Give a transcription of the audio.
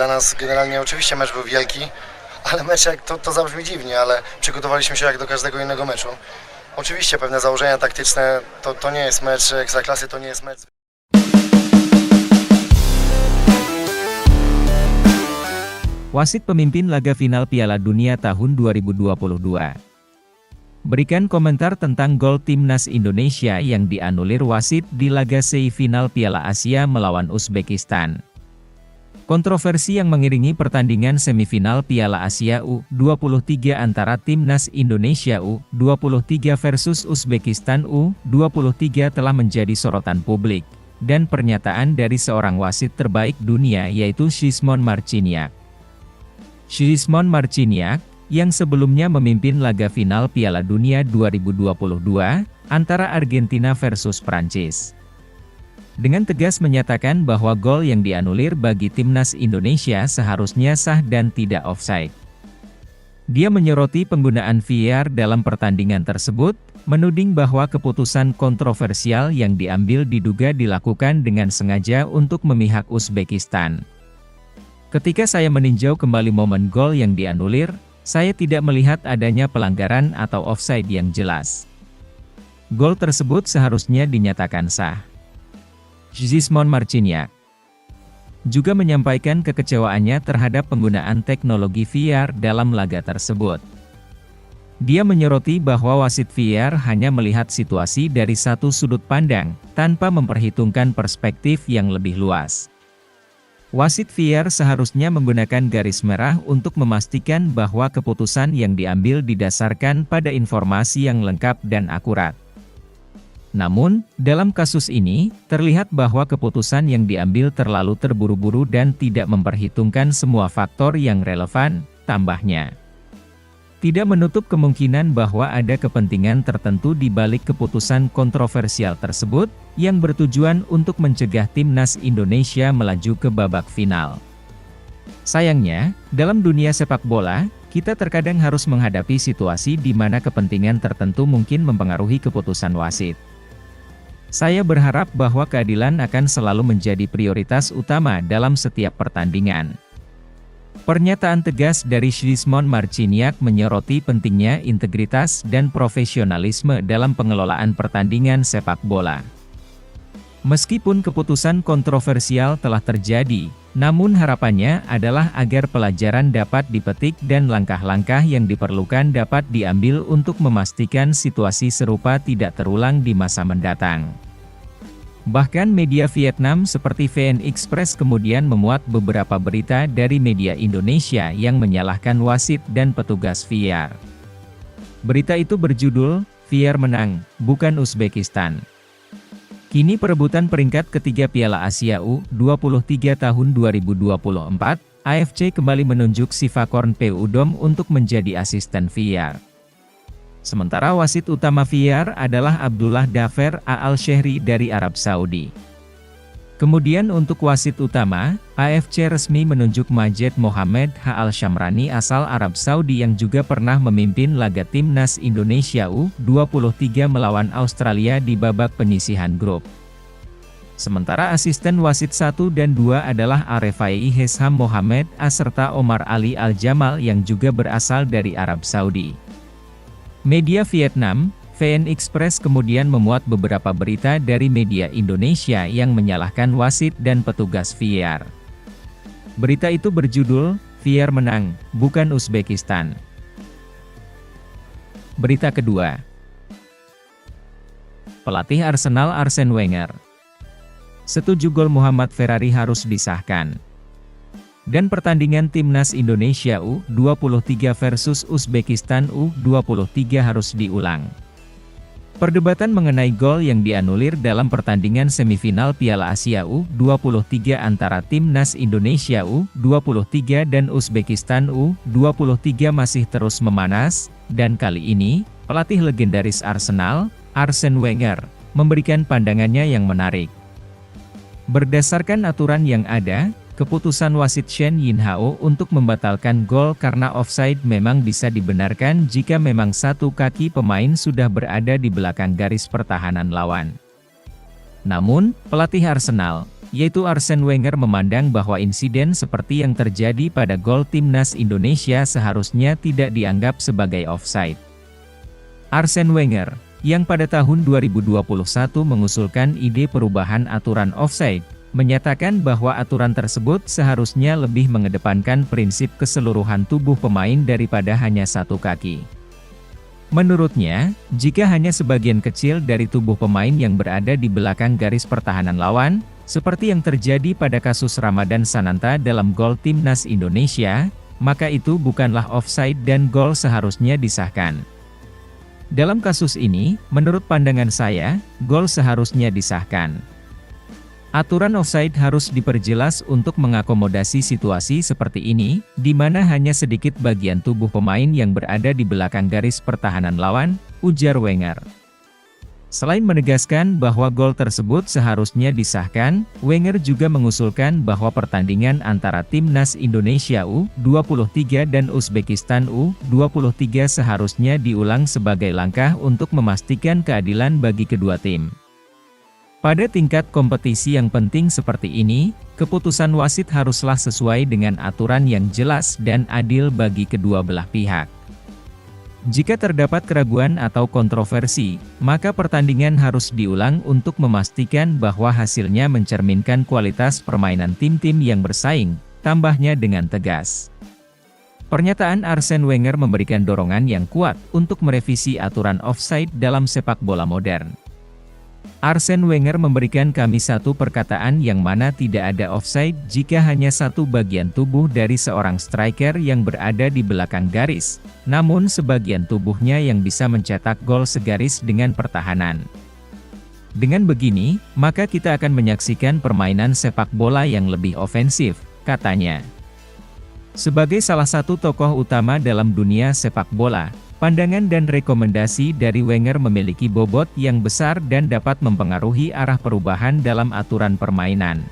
Dla nas generalnie oczywiście mecz był wielki, ale mecz jak to zabrzmi dziwnie, ale przygotowaliśmy się jak do każdego innego meczu. Oczywiście pewne założenia taktyczne, to nie jest mecz Ekstraklasy, to nie jest mecz... Wasit pemimpin laga final Piala Dunia tahun 2022. Berikan komentar tentang gol timnas Indonesia yang dianulir wasit di laga semifinal Piala Asia melawan Uzbekistan. Kontroversi yang mengiringi pertandingan semifinal Piala Asia U23 antara timnas Indonesia U23 versus Uzbekistan U23 telah menjadi sorotan publik, dan pernyataan dari seorang wasit terbaik dunia yaitu Szymon Marciniak. Szymon Marciniak, yang sebelumnya memimpin laga final Piala Dunia 2022, antara Argentina versus Prancis, dengan tegas menyatakan bahwa gol yang dianulir bagi timnas Indonesia seharusnya sah dan tidak offside. Dia menyoroti penggunaan VAR dalam pertandingan tersebut, menuding bahwa keputusan kontroversial yang diambil diduga dilakukan dengan sengaja untuk memihak Uzbekistan. Ketika saya meninjau kembali momen gol yang dianulir, saya tidak melihat adanya pelanggaran atau offside yang jelas. Gol tersebut seharusnya dinyatakan sah. Szymon Marciniak juga menyampaikan kekecewaannya terhadap penggunaan teknologi VAR dalam laga tersebut. Dia menyoroti bahwa wasit VAR hanya melihat situasi dari satu sudut pandang, tanpa memperhitungkan perspektif yang lebih luas. Wasit VAR seharusnya menggunakan garis merah untuk memastikan bahwa keputusan yang diambil didasarkan pada informasi yang lengkap dan akurat. Namun, dalam kasus ini, terlihat bahwa keputusan yang diambil terlalu terburu-buru dan tidak memperhitungkan semua faktor yang relevan, tambahnya. Tidak menutup kemungkinan bahwa ada kepentingan tertentu di balik keputusan kontroversial tersebut, yang bertujuan untuk mencegah timnas Indonesia melaju ke babak final. Sayangnya, dalam dunia sepak bola, kita terkadang harus menghadapi situasi di mana kepentingan tertentu mungkin mempengaruhi keputusan wasit. Saya berharap bahwa keadilan akan selalu menjadi prioritas utama dalam setiap pertandingan. Pernyataan tegas dari Szymon Marciniak menyoroti pentingnya integritas dan profesionalisme dalam pengelolaan pertandingan sepak bola. Meskipun keputusan kontroversial telah terjadi, namun harapannya adalah agar pelajaran dapat dipetik dan langkah-langkah yang diperlukan dapat diambil untuk memastikan situasi serupa tidak terulang di masa mendatang. Bahkan media Vietnam seperti VN Express kemudian memuat beberapa berita dari media Indonesia yang menyalahkan wasit dan petugas VAR. Berita itu berjudul, "VAR menang, bukan Uzbekistan." Kini perebutan peringkat ketiga Piala Asia U23 tahun 2024, AFC kembali menunjuk Sivakorn Udom untuk menjadi asisten VAR. Sementara wasit utama VAR adalah Abdullah Dafer Al-Shehri dari Arab Saudi. Kemudian untuk wasit utama, AFC resmi menunjuk Majed Mohamed Al-Shamrani asal Arab Saudi yang juga pernah memimpin laga timnas Indonesia U23 melawan Australia di babak penyisihan grup. Sementara asisten wasit 1 dan 2 adalah Arefai Hesham Mohamed serta Omar Ali Al-Jamal yang juga berasal dari Arab Saudi. Media Vietnam, VN Express kemudian memuat beberapa berita dari media Indonesia yang menyalahkan wasit dan petugas VAR. Berita itu berjudul, "VAR menang, bukan Uzbekistan." Berita kedua. Pelatih Arsenal Arsene Wenger setuju gol Muhammad Ferrari harus disahkan. Dan pertandingan timnas Indonesia U23 versus Uzbekistan U23 harus diulang. Perdebatan mengenai gol yang dianulir dalam pertandingan semifinal Piala Asia U23 antara timnas Indonesia U23 dan Uzbekistan U23 masih terus memanas, dan kali ini, pelatih legendaris Arsenal, Arsene Wenger, memberikan pandangannya yang menarik. Berdasarkan aturan yang ada, keputusan wasit Shen Yinhao untuk membatalkan gol karena offside memang bisa dibenarkan jika memang satu kaki pemain sudah berada di belakang garis pertahanan lawan. Namun, pelatih Arsenal, yaitu Arsene Wenger memandang bahwa insiden seperti yang terjadi pada gol timnas Indonesia seharusnya tidak dianggap sebagai offside. Arsene Wenger, yang pada tahun 2021 mengusulkan ide perubahan aturan offside, menyatakan bahwa aturan tersebut seharusnya lebih mengedepankan prinsip keseluruhan tubuh pemain daripada hanya satu kaki. Menurutnya, jika hanya sebagian kecil dari tubuh pemain yang berada di belakang garis pertahanan lawan, seperti yang terjadi pada kasus Ramadan Sananta dalam gol timnas Indonesia, maka itu bukanlah offside dan gol seharusnya disahkan. Dalam kasus ini, menurut pandangan saya, gol seharusnya disahkan. Aturan offside harus diperjelas untuk mengakomodasi situasi seperti ini, di mana hanya sedikit bagian tubuh pemain yang berada di belakang garis pertahanan lawan, ujar Wenger. Selain menegaskan bahwa gol tersebut seharusnya disahkan, Wenger juga mengusulkan bahwa pertandingan antara Timnas Indonesia U23 dan Uzbekistan U23 seharusnya diulang sebagai langkah untuk memastikan keadilan bagi kedua tim. Pada tingkat kompetisi yang penting seperti ini, keputusan wasit haruslah sesuai dengan aturan yang jelas dan adil bagi kedua belah pihak. Jika terdapat keraguan atau kontroversi, maka pertandingan harus diulang untuk memastikan bahwa hasilnya mencerminkan kualitas permainan tim-tim yang bersaing, tambahnya dengan tegas. Pernyataan Arsene Wenger memberikan dorongan yang kuat untuk merevisi aturan offside dalam sepak bola modern. Arsene Wenger memberikan kami satu perkataan yang mana tidak ada offside jika hanya satu bagian tubuh dari seorang striker yang berada di belakang garis, namun sebagian tubuhnya yang bisa mencetak gol segaris dengan pertahanan. Dengan begini, maka kita akan menyaksikan permainan sepak bola yang lebih ofensif, katanya. Sebagai salah satu tokoh utama dalam dunia sepak bola, pandangan dan rekomendasi dari Wenger memiliki bobot yang besar dan dapat mempengaruhi arah perubahan dalam aturan permainan.